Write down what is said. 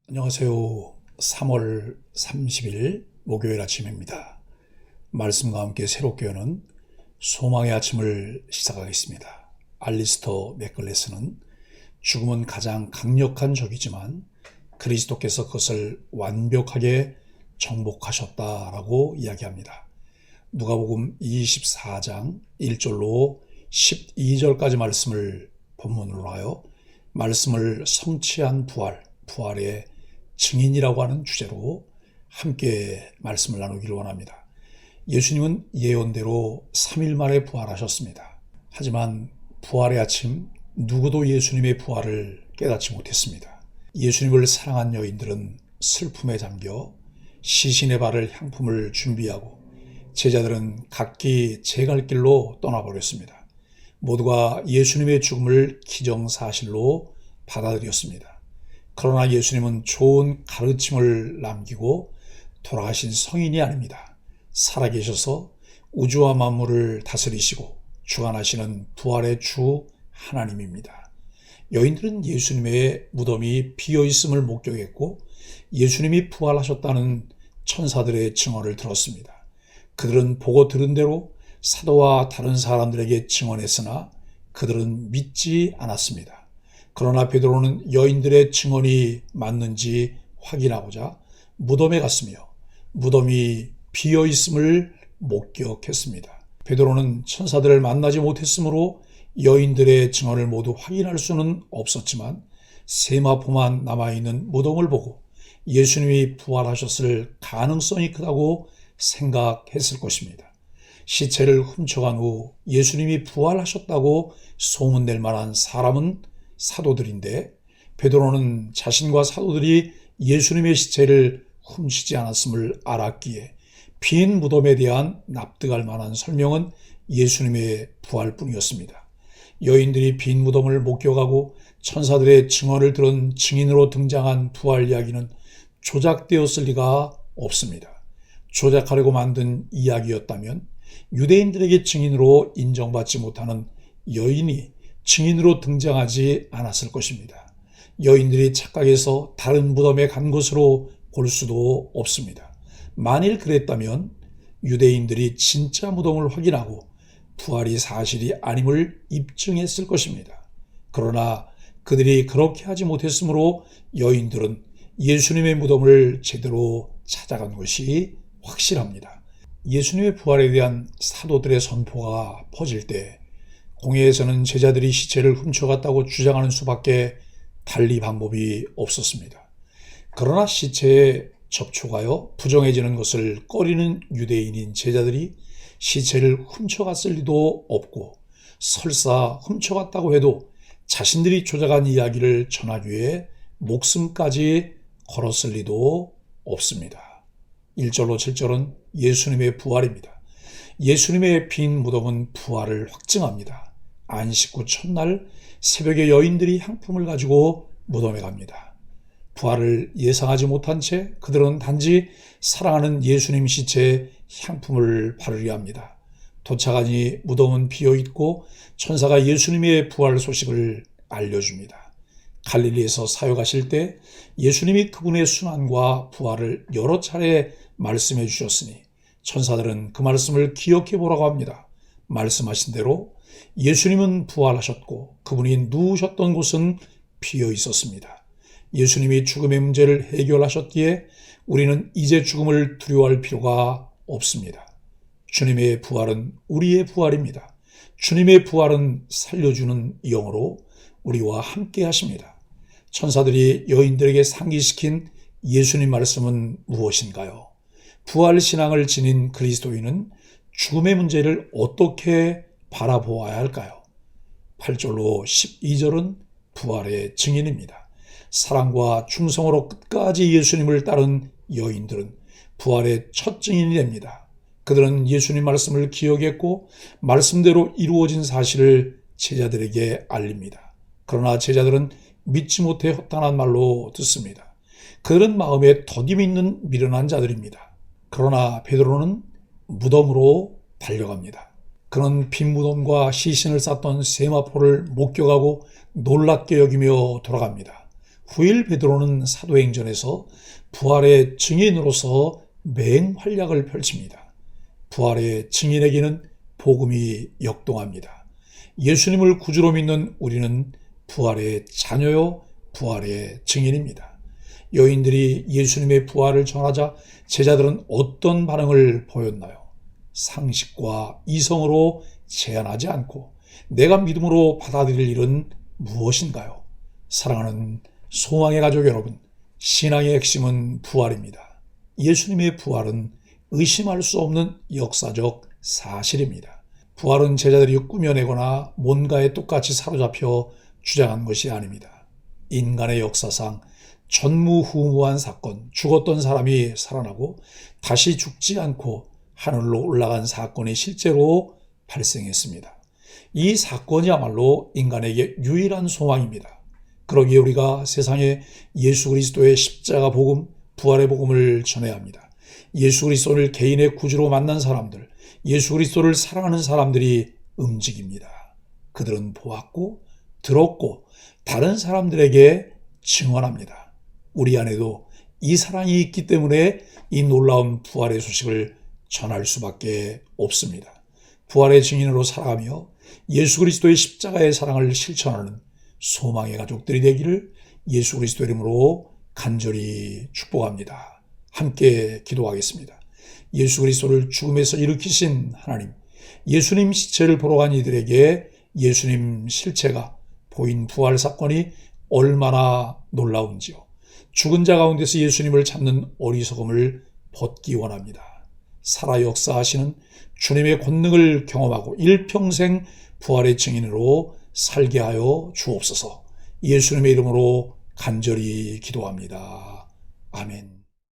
안녕하세요. 3월 30일 목요일 아침입니다. 말씀과 함께 새롭게 여는 소망의 아침을 시작하겠습니다. 알리스터 맥글레스는 죽음은 가장 강력한 적이지만 그리스도께서 그것을 완벽하게 정복하셨다라고 이야기합니다. 누가복음 24장 1절로 12절까지 말씀을 본문으로 하여 말씀을 성취한 부활의 증인이라고 하는 주제로 함께 말씀을 나누기를 원합니다. 예수님은 예언대로 3일 만에 부활하셨습니다. 하지만 부활의 아침 누구도 예수님의 부활을 깨닫지 못했습니다. 예수님을 사랑한 여인들은 슬픔에 잠겨 시신의 발을 향품을 준비하고 제자들은 각기 제 갈 길로 떠나버렸습니다. 모두가 예수님의 죽음을 기정사실로 받아들였습니다. 그러나 예수님은 좋은 가르침을 남기고 돌아가신 성인이 아닙니다. 살아계셔서 우주와 만물을 다스리시고 주관하시는 부활의 주 하나님입니다. 여인들은 예수님의 무덤이 비어있음을 목격했고 예수님이 부활하셨다는 천사들의 증언을 들었습니다. 그들은 보고 들은 대로 사도와 다른 사람들에게 증언했으나 그들은 믿지 않았습니다. 그러나 베드로는 여인들의 증언이 맞는지 확인하고자 무덤에 갔으며 무덤이 비어있음을 목격했습니다. 베드로는 천사들을 만나지 못했으므로 여인들의 증언을 모두 확인할 수는 없었지만 세마포만 남아있는 무덤을 보고 예수님이 부활하셨을 가능성이 크다고 생각했을 것입니다. 시체를 훔쳐간 후 예수님이 부활하셨다고 소문낼 만한 사람은 사도들인데 베드로는 자신과 사도들이 예수님의 시체를 훔치지 않았음을 알았기에 빈 무덤에 대한 납득할 만한 설명은 예수님의 부활뿐이었습니다. 여인들이 빈 무덤을 목격하고 천사들의 증언을 들은 증인으로 등장한 부활 이야기는 조작되었을 리가 없습니다. 조작하려고 만든 이야기였다면 유대인들에게 증인으로 인정받지 못하는 여인이 증인으로 등장하지 않았을 것입니다. 여인들이 착각해서 다른 무덤에 간 것으로 볼 수도 없습니다. 만일 그랬다면 유대인들이 진짜 무덤을 확인하고 부활이 사실이 아님을 입증했을 것입니다. 그러나 그들이 그렇게 하지 못했으므로 여인들은 예수님의 무덤을 제대로 찾아간 것이 확실합니다. 예수님의 부활에 대한 사도들의 선포가 퍼질 때 공회에서는 제자들이 시체를 훔쳐갔다고 주장하는 수밖에 달리 방법이 없었습니다. 그러나 시체에 접촉하여 부정해지는 것을 꺼리는 유대인인 제자들이 시체를 훔쳐갔을 리도 없고 설사 훔쳐갔다고 해도 자신들이 조작한 이야기를 전하기 위해 목숨까지 걸었을 리도 없습니다. 1절로 7절은 예수님의 부활입니다. 예수님의 빈 무덤은 부활을 확증합니다. 안식 후 첫날 새벽에 여인들이 향품을 가지고 무덤에 갑니다. 부활을 예상하지 못한 채 그들은 단지 사랑하는 예수님 시체에 향품을 바르려 합니다. 도착하니 무덤은 비어있고 천사가 예수님의 부활 소식을 알려줍니다. 갈릴리에서 사역하실 때 예수님이 그분의 순환과 부활을 여러 차례 말씀해 주셨으니 천사들은 그 말씀을 기억해 보라고 합니다. 말씀하신 대로 예수님은 부활하셨고 그분이 누우셨던 곳은 비어 있었습니다. 예수님이 죽음의 문제를 해결하셨기에 우리는 이제 죽음을 두려워할 필요가 없습니다. 주님의 부활은 우리의 부활입니다. 주님의 부활은 살려주는 영으로 우리와 함께 하십니다. 천사들이 여인들에게 상기시킨 예수님 말씀은 무엇인가요? 부활 신앙을 지닌 그리스도인은 죽음의 문제를 어떻게 바라보아야 할까요? 8절로 12절은 부활의 증인입니다. 사랑과 충성으로 끝까지 예수님을 따른 여인들은 부활의 첫 증인이 됩니다. 그들은 예수님 말씀을 기억했고 말씀대로 이루어진 사실을 제자들에게 알립니다. 그러나 제자들은 믿지 못해 허탄한 말로 듣습니다. 그들은 마음에 더디 있는 미련한 자들입니다. 그러나 베드로는 무덤으로 달려갑니다. 그는 빈 무덤과 시신을 쌌던 세마포를 목격하고 놀랍게 여기며 돌아갑니다. 후일 베드로는 사도행전에서 부활의 증인으로서 맹활약을 펼칩니다. 부활의 증인에게는 복음이 역동합니다. 예수님을 구주로 믿는 우리는 부활의 자녀요, 부활의 증인입니다. 여인들이 예수님의 부활을 전하자 제자들은 어떤 반응을 보였나요? 상식과 이성으로 제한하지 않고 내가 믿음으로 받아들일 일은 무엇인가요? 사랑하는 소망의 가족 여러분, 신앙의 핵심은 부활입니다. 예수님의 부활은 의심할 수 없는 역사적 사실입니다. 부활은 제자들이 꾸며내거나 뭔가에 똑같이 사로잡혀 주장한 것이 아닙니다. 인간의 역사상 전무후무한 사건, 죽었던 사람이 살아나고 다시 죽지 않고 하늘로 올라간 사건이 실제로 발생했습니다. 이 사건이야말로 인간에게 유일한 소망입니다. 그러기에 우리가 세상에 예수 그리스도의 십자가 복음, 부활의 복음을 전해야 합니다. 예수 그리스도를 개인의 구주로 만난 사람들, 예수 그리스도를 사랑하는 사람들이 움직입니다. 그들은 보았고 들었고 다른 사람들에게 증언합니다. 우리 안에도 이 사랑이 있기 때문에 이 놀라운 부활의 소식을 전할 수밖에 없습니다. 부활의 증인으로 살아가며 예수 그리스도의 십자가의 사랑을 실천하는 소망의 가족들이 되기를 예수 그리스도 이름으로 간절히 축복합니다. 함께 기도하겠습니다. 예수 그리스도를 죽음에서 일으키신 하나님, 예수님 시체를 보러 간 이들에게 예수님 실체가 보인 부활 사건이 얼마나 놀라운지요. 죽은 자 가운데서 예수님을 찾는 어리석음을 벗기 원합니다. 살아 역사하시는 주님의 권능을 경험하고 일평생 부활의 증인으로 살게 하여 주옵소서. 예수님의 이름으로 간절히 기도합니다. 아멘.